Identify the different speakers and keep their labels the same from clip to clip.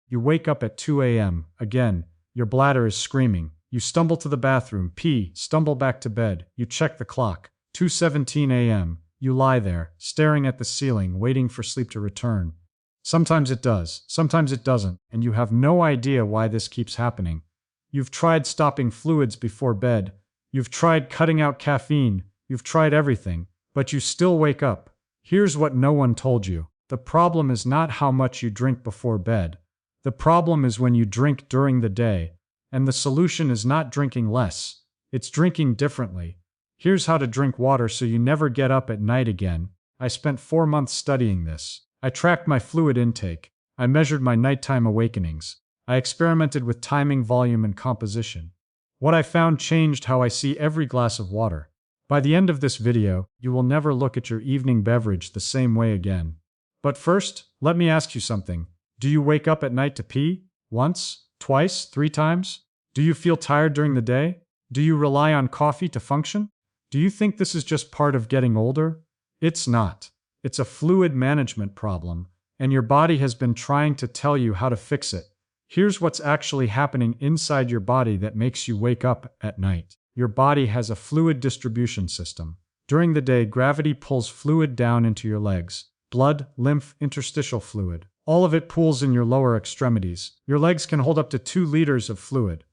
Speaker 1: You wake up at 2 a.m. Again, your bladder is screaming. You stumble to the bathroom, pee, stumble back to bed. You check the clock. 2:17 a.m. You lie there, staring at the ceiling, waiting for sleep to return. Sometimes it does, sometimes it doesn't, and you have no idea why this keeps happening. You've tried stopping fluids before bed. You've tried cutting out caffeine. You've tried everything, but you still wake up. Here's what no one told you. The problem is not how much you drink before bed. The problem is when you drink during the day, and the solution is not drinking less. It's drinking differently. Here's how to drink water so you never get up at night again. I spent 4 months studying this. I tracked my fluid intake. I measured my nighttime awakenings. I experimented with timing, volume, and composition. What I found changed how I see every glass of water. By the end of this video, you will never look at your evening beverage the same way again. But first, let me ask you something. Do you wake up at night to pee? Once? Twice? 3 times? Do you feel tired during the day? Do you rely on coffee to function? Do you think this is just part of getting older? It's not. It's a fluid management problem, and your body has been trying to tell you how to fix it. Here's what's actually happening inside your body that makes you wake up at night. Your body has a fluid distribution system. During the day, gravity pulls fluid down into your legs. Blood, lymph, interstitial fluid. All of it pools in your lower extremities. Your legs can hold up to 2 liters of fluid.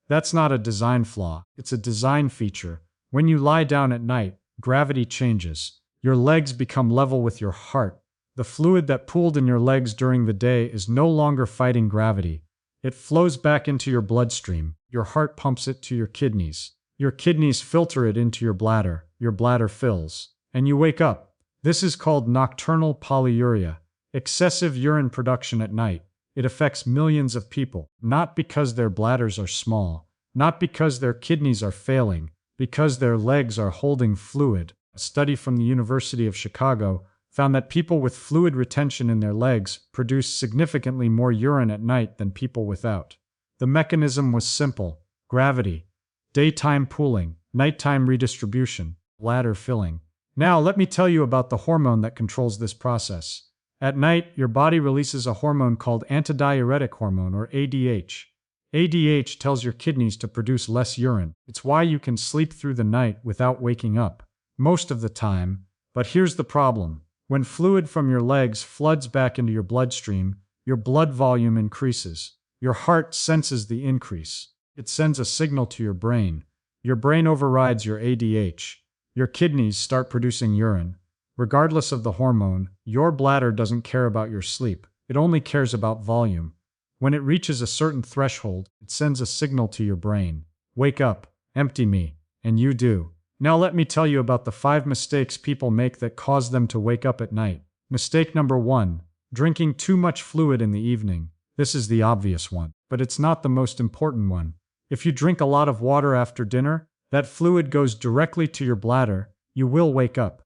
Speaker 1: That's not a design flaw. It's a design feature. When you lie down at night, gravity changes. Your legs become level with your heart. The fluid that pooled in your legs during the day is no longer fighting gravity. It flows back into your bloodstream. Your heart pumps it to your kidneys. Your kidneys filter it into your bladder fills, and you wake up. This is called nocturnal polyuria, excessive urine production at night. It affects millions of people, not because their bladders are small, not because their kidneys are failing, because their legs are holding fluid. A study from the University of Chicago found that people with fluid retention in their legs produce significantly more urine at night than people without. The mechanism was simple: gravity, daytime pooling, nighttime redistribution, bladder filling. Now let me tell you about the hormone that controls this process. At night, your body releases a hormone called antidiuretic hormone, or ADH. ADH tells your kidneys to produce less urine. It's why you can sleep through the night without waking up. Most of the time. But here's the problem. When fluid from your legs floods back into your bloodstream, your blood volume increases. Your heart senses the increase. It sends a signal to your brain. Your brain overrides your ADH. Your kidneys start producing urine. Regardless of the hormone, your bladder doesn't care about your sleep. It only cares about volume. When it reaches a certain threshold, it sends a signal to your brain. Wake up, empty me, and you do. Now let me tell you about the 5 mistakes people make that cause them to wake up at night. Mistake number 1, drinking too much fluid in the evening. This is the obvious one, but it's not the most important one. If you drink a lot of water after dinner, that fluid goes directly to your bladder. You will wake up.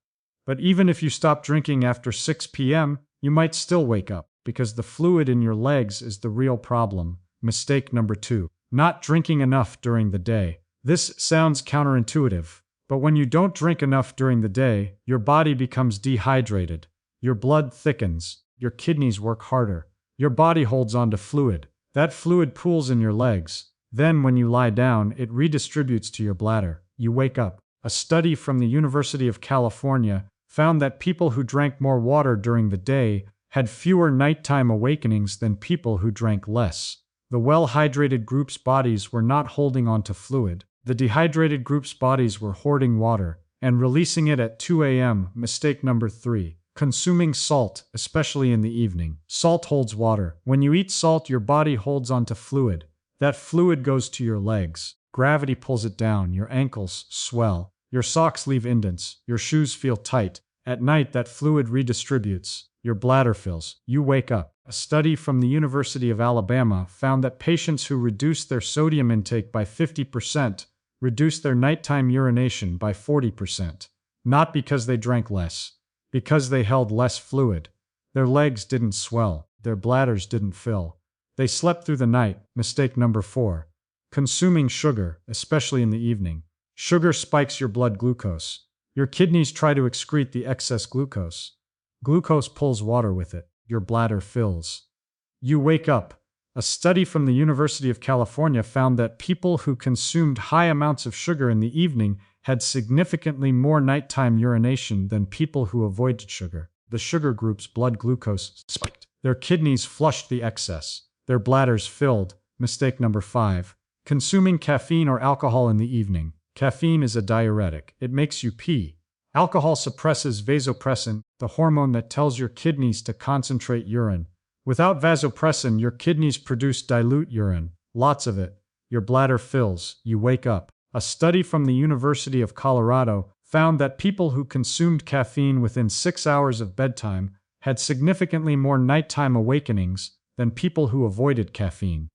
Speaker 1: But even if you stop drinking after 6 p.m., you might still wake up, because the fluid in your legs is the real problem. Mistake number 2, not drinking enough during the day. This sounds counterintuitive, but when you don't drink enough during the day, your body becomes dehydrated. Your blood thickens. Your kidneys work harder. Your body holds on to fluid. That fluid pools in your legs. Then when you lie down, it redistributes to your bladder. You wake up. A study from the University of California found that people who drank more water during the day had fewer nighttime awakenings than people who drank less. The well-hydrated group's bodies were not holding on to fluid. The dehydrated group's bodies were hoarding water and releasing it at 2 a.m. Mistake number 3. Consuming salt, especially in the evening. Salt holds water. When you eat salt, your body holds onto fluid. That fluid goes to your legs. Gravity pulls it down. Your ankles swell. Your socks leave indents. Your shoes feel tight. At night, that fluid redistributes. Your bladder fills. You wake up. A study from the University of Alabama found that patients who reduced their sodium intake by 50% reduced their nighttime urination by 40%. Not because they drank less, because they held less fluid. Their legs didn't swell. Their bladders didn't fill. They slept through the night. Mistake number 4. Consuming sugar, especially in the evening. Sugar spikes your blood glucose. Your kidneys try to excrete the excess glucose. Glucose pulls water with it. Your bladder fills. You wake up. A study from the University of California found that people who consumed high amounts of sugar in the evening had significantly more nighttime urination than people who avoided sugar. The sugar group's blood glucose spiked. Their kidneys flushed the excess. Their bladders filled. Mistake number 5. Consuming caffeine or alcohol in the evening. Caffeine is a diuretic. It makes you pee. Alcohol suppresses vasopressin, the hormone that tells your kidneys to concentrate urine. Without vasopressin, your kidneys produce dilute urine, lots of it. Your bladder fills. You wake up. A study from the University of Colorado found that people who consumed caffeine within 6 hours of bedtime had significantly more nighttime awakenings than people who avoided caffeine.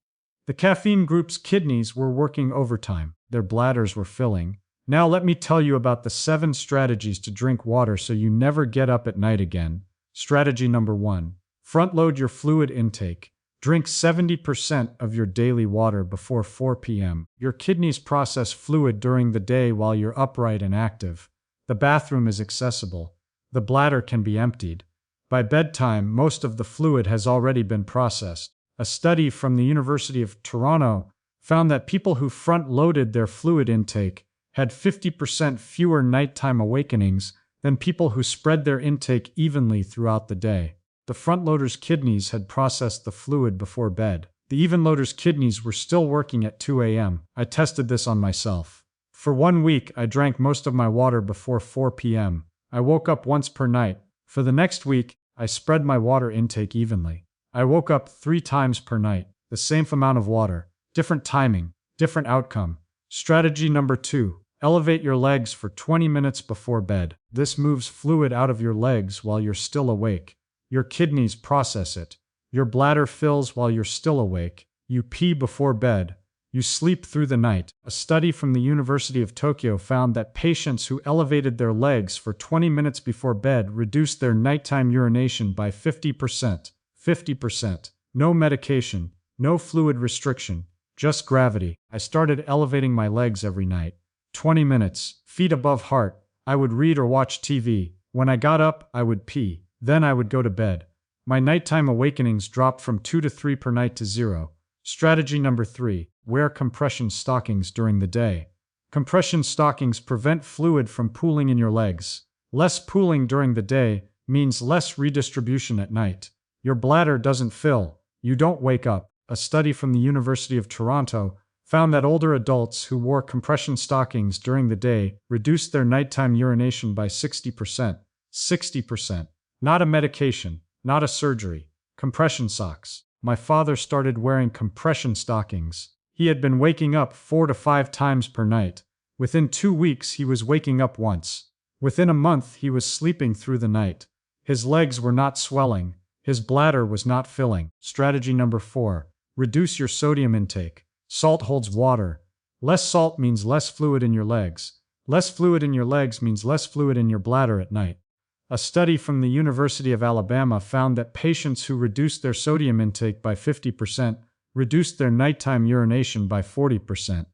Speaker 1: The caffeine group's kidneys were working overtime. Their bladders were filling. Now let me tell you about the 7 strategies to drink water so you never get up at night again. Strategy number 1. Front-load your fluid intake. Drink 70% of your daily water before 4 p.m. Your kidneys process fluid during the day while you're upright and active. The bathroom is accessible. The bladder can be emptied. By bedtime, most of the fluid has already been processed. A study from the University of Toronto found that people who front-loaded their fluid intake had 50% fewer nighttime awakenings than people who spread their intake evenly throughout the day. The front-loader's kidneys had processed the fluid before bed. The even-loader's kidneys were still working at 2 a.m. I tested this on myself. For 1 week, I drank most of my water before 4 p.m. I woke up once per night. For the next week, I spread my water intake evenly. I woke up 3 times per night. The same amount of water. Different timing. Different outcome. Strategy number 2. Elevate your legs for 20 minutes before bed. This moves fluid out of your legs while you're still awake. Your kidneys process it. Your bladder fills while you're still awake. You pee before bed. You sleep through the night. A study from the University of Tokyo found that patients who elevated their legs for 20 minutes before bed reduced their nighttime urination by 50%. 50%. No medication. No fluid restriction. Just gravity. I started elevating my legs every night. 20 minutes. Feet above heart. I would read or watch TV. When I got up, I would pee. Then I would go to bed. My nighttime awakenings dropped from 2 to 3 per night to 0. Strategy number 3. Wear compression stockings during the day. Compression stockings prevent fluid from pooling in your legs. Less pooling during the day means less redistribution at night. Your bladder doesn't fill. You don't wake up. A study from the University of Toronto found that older adults who wore compression stockings during the day reduced their nighttime urination by 60%. 60%. Not a medication, not a surgery. Compression socks. My father started wearing compression stockings. He had been waking up 4 to 5 times per night. Within 2 weeks, he was waking up once. Within a month, he was sleeping through the night. His legs were not swelling. His bladder was not filling. Strategy number 4. Reduce your sodium intake. Salt holds water. Less salt means less fluid in your legs. Less fluid in your legs means less fluid in your bladder at night. A study from the University of Alabama found that patients who reduced their sodium intake by 50% reduced their nighttime urination by 40%.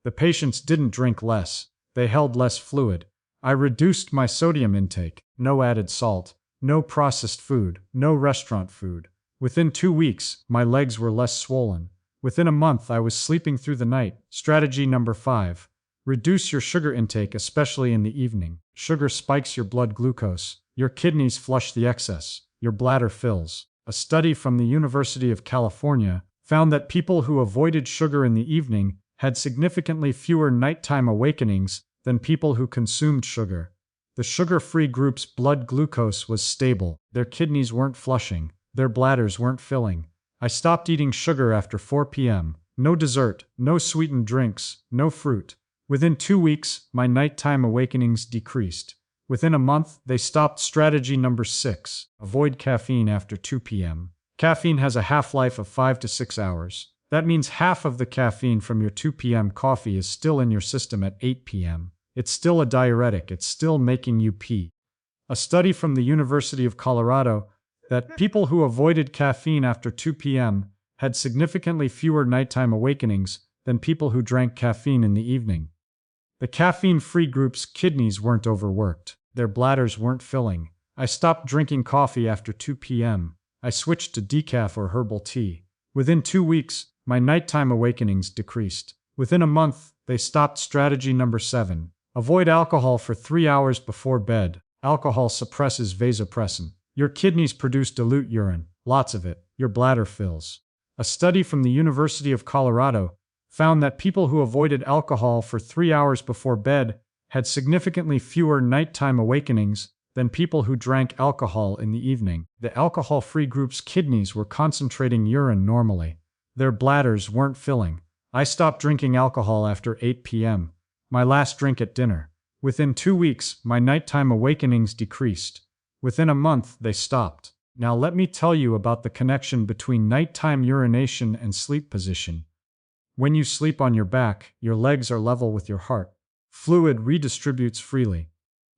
Speaker 1: The patients didn't drink less. They held less fluid. I reduced my sodium intake. No added salt. No processed food. No restaurant food. Within 2 weeks, my legs were less swollen. Within a month, I was sleeping through the night. Strategy number 5. Reduce your sugar intake, especially in the evening. Sugar spikes your blood glucose. Your kidneys flush the excess. Your bladder fills. A study from the University of California found that people who avoided sugar in the evening had significantly fewer nighttime awakenings than people who consumed sugar. The sugar-free group's blood glucose was stable. Their kidneys weren't flushing. Their bladders weren't filling. I stopped eating sugar after 4 p.m. No dessert, no sweetened drinks, no fruit. Within 2 weeks, my nighttime awakenings decreased. Within a month, they stopped. Strategy number 6. Avoid caffeine after 2 p.m. Caffeine has a half-life of 5 to 6 hours. That means half of the caffeine from your 2 p.m. coffee is still in your system at 8 p.m. It's still a diuretic. It's still making you pee. A study from the University of Colorado that people who avoided caffeine after 2 p.m. had significantly fewer nighttime awakenings than people who drank caffeine in the evening. The caffeine-free group's kidneys weren't overworked. Their bladders weren't filling. I stopped drinking coffee after 2 p.m. I switched to decaf or herbal tea. Within 2 weeks, my nighttime awakenings decreased. Within a month, they stopped. Strategy number 7. Avoid alcohol for 3 hours before bed. Alcohol suppresses vasopressin. Your kidneys produce dilute urine, lots of it. Your bladder fills. A study from the University of Colorado found that people who avoided alcohol for 3 hours before bed had significantly fewer nighttime awakenings than people who drank alcohol in the evening. The alcohol-free group's kidneys were concentrating urine normally. Their bladders weren't filling. I stopped drinking alcohol after 8 p.m., my last drink at dinner. Within 2 weeks, my nighttime awakenings decreased. Within a month, they stopped. Now let me tell you about the connection between nighttime urination and sleep position. When you sleep on your back, your legs are level with your heart. Fluid redistributes freely.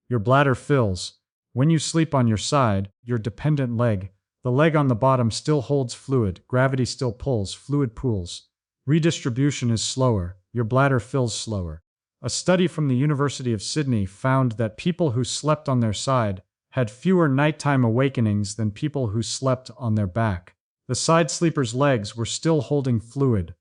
Speaker 1: Your bladder fills. When you sleep on your side, your dependent leg, the leg on the bottom still holds fluid, gravity still pulls, fluid pools. Redistribution is slower, your bladder fills slower. A study from the University of Sydney found that people who slept on their side had fewer nighttime awakenings than people who slept on their back. The side sleepers' legs were still holding fluid.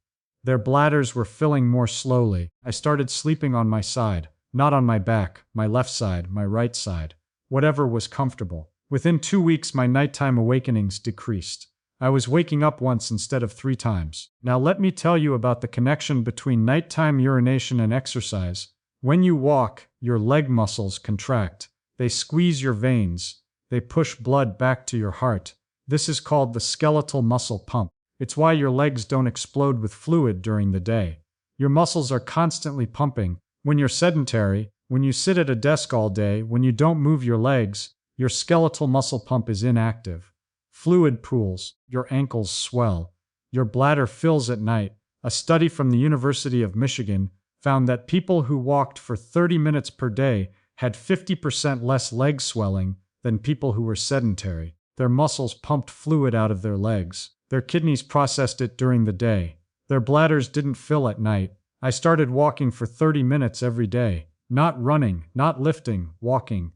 Speaker 1: Their bladders were filling more slowly. I started sleeping on my side, not on my back, my left side, my right side, whatever was comfortable. Within 2 weeks, my nighttime awakenings decreased. I was waking up once instead of 3 times. Now let me tell you about the connection between nighttime urination and exercise. When you walk, your leg muscles contract. They squeeze your veins. They push blood back to your heart. This is called the skeletal muscle pump. It's why your legs don't explode with fluid during the day. Your muscles are constantly pumping. When you're sedentary, when you sit at a desk all day, when you don't move your legs, your skeletal muscle pump is inactive. Fluid pools, your ankles swell. Your bladder fills at night. A study from the University of Michigan found that people who walked for 30 minutes per day had 50% less leg swelling than people who were sedentary. Their muscles pumped fluid out of their legs. Their kidneys processed it during the day. Their bladders didn't fill at night. I started walking for 30 minutes every day. Not running, not lifting, walking.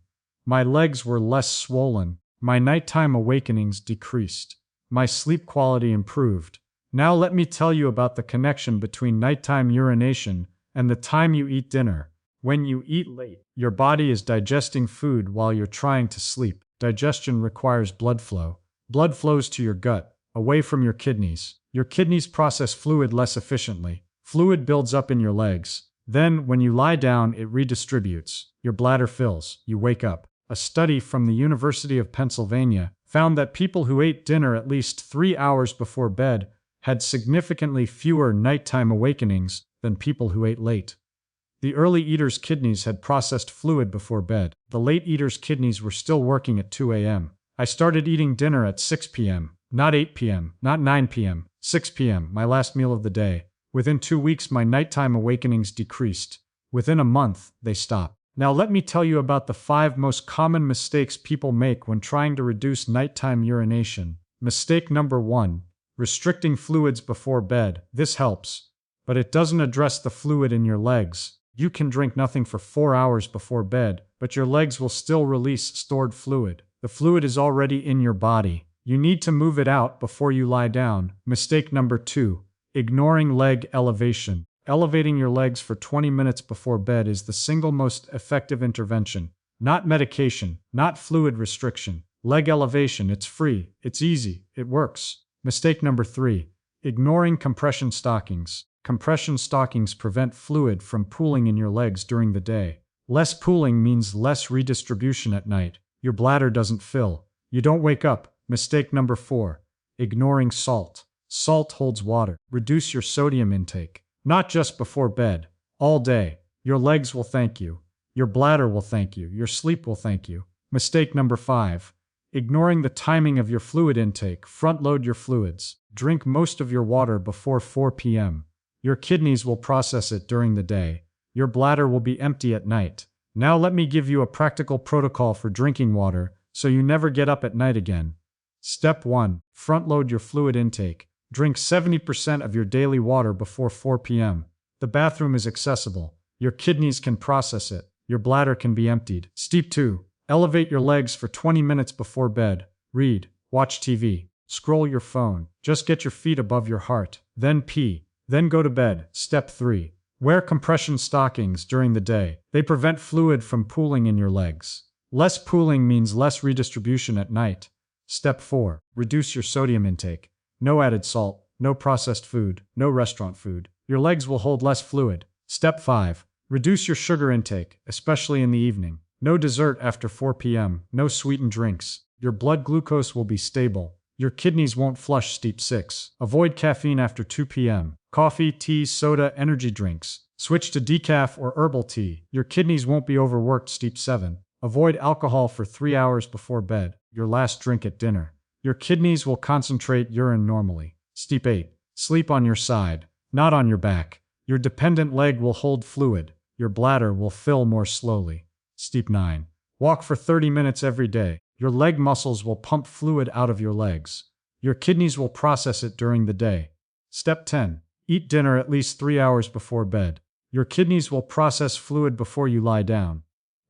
Speaker 1: My legs were less swollen. My nighttime awakenings decreased. My sleep quality improved. Now let me tell you about the connection between nighttime urination and the time you eat dinner. When you eat late, your body is digesting food while you're trying to sleep. Digestion requires blood flow. Blood flows to your gut, away from your kidneys. Your kidneys process fluid less efficiently. Fluid builds up in your legs. Then, when you lie down, it redistributes. Your bladder fills. You wake up. A study from the University of Pennsylvania found that people who ate dinner at least 3 hours before bed had significantly fewer nighttime awakenings than people who ate late. The early eaters' kidneys had processed fluid before bed. The late eaters' kidneys were still working at 2 a.m. I started eating dinner at 6 p.m., not 8 p.m., not 9 p.m., 6 p.m., my last meal of the day. Within 2 weeks, my nighttime awakenings decreased. Within a month, they stopped. Now let me tell you about the 5 most common mistakes people make when trying to reduce nighttime urination. Mistake number 1. Restricting fluids before bed. This helps, but it doesn't address the fluid in your legs. You can drink nothing for 4 hours before bed, but your legs will still release stored fluid. The fluid is already in your body. You need to move it out before you lie down. Mistake number 2. Ignoring leg elevation. Elevating your legs for 20 minutes before bed is the single most effective intervention. Not medication, not fluid restriction. Leg elevation, it's free, it's easy, it works. Mistake number 3. Ignoring compression stockings. Compression stockings prevent fluid from pooling in your legs during the day. Less pooling means less redistribution at night. Your bladder doesn't fill. You don't wake up. Mistake number 4. Ignoring salt. Salt holds water. Reduce your sodium intake. Not just before bed. All day. Your legs will thank you. Your bladder will thank you. Your sleep will thank you. Mistake number 5. Ignoring the timing of your fluid intake. Front load your fluids. Drink most of your water before 4 p.m. Your kidneys will process it during the day. Your bladder will be empty at night. Now let me give you a practical protocol for drinking water so you never get up at night again. Step 1. Front load your fluid intake. Drink 70% of your daily water before 4 p.m. The bathroom is accessible. Your kidneys can process it. Your bladder can be emptied. Step 2. Elevate your legs for 20 minutes before bed. Read. Watch TV. Scroll your phone. Just get your feet above your heart. Then pee. Then go to bed. Step 3. Wear compression stockings during the day. They prevent fluid from pooling in your legs. Less pooling means less redistribution at night. Step 4. Reduce your sodium intake. No added salt, no processed food, no restaurant food. Your legs will hold less fluid. Step 5. Reduce your sugar intake, especially in the evening. No dessert after 4 p.m., no sweetened drinks. Your blood glucose will be stable. Your kidneys won't flush. Step 6. Avoid caffeine after 2 p.m. Coffee, tea, soda, energy drinks. Switch to decaf or herbal tea. Your kidneys won't be overworked. Step 7. Avoid alcohol for 3 hours before bed. Your last drink at dinner. Your kidneys will concentrate urine normally. Step 8. Sleep on your side, not on your back. Your dependent leg will hold fluid. Your bladder will fill more slowly. Step 9. Walk for 30 minutes every day. Your leg muscles will pump fluid out of your legs. Your kidneys will process it during the day. Step 10. Eat dinner at least 3 hours before bed. Your kidneys will process fluid before you lie down.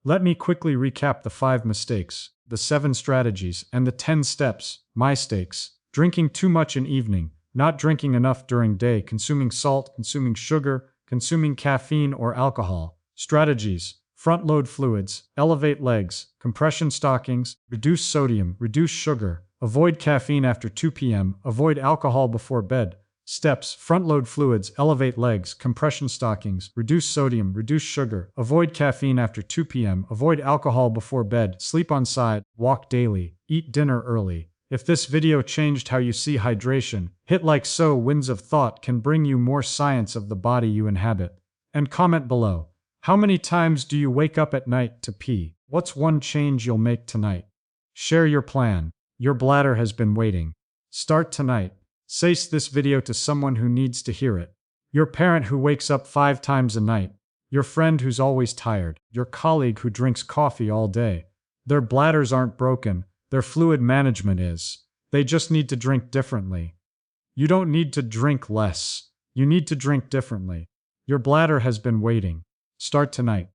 Speaker 1: Let me quickly recap the 5 mistakes, the 7 strategies, and the 10 steps. Mistakes: drinking too much in evening, not drinking enough during day, consuming salt, consuming sugar, consuming caffeine or alcohol. Strategies: front load fluids, elevate legs, compression stockings, reduce sodium, reduce sugar, avoid caffeine after 2 p.m., avoid alcohol before bed. Steps: front load fluids, elevate legs, compression stockings, reduce sodium, reduce sugar, avoid caffeine after 2 p.m., avoid alcohol before bed, sleep on side, walk daily, eat dinner early. If this video changed how you see hydration, hit like so Winds of Thought can bring you more science of the body you inhabit. And comment below. How many times do you wake up at night to pee? What's one change you'll make tonight? Share your plan. Your bladder has been waiting. Start tonight. Say this video to someone who needs to hear it. Your parent who wakes up 5 times a night. Your friend who's always tired. Your colleague who drinks coffee all day. Their bladders aren't broken. Their fluid management is. They just need to drink differently. You don't need to drink less. You need to drink differently. Your bladder has been waiting. Start tonight.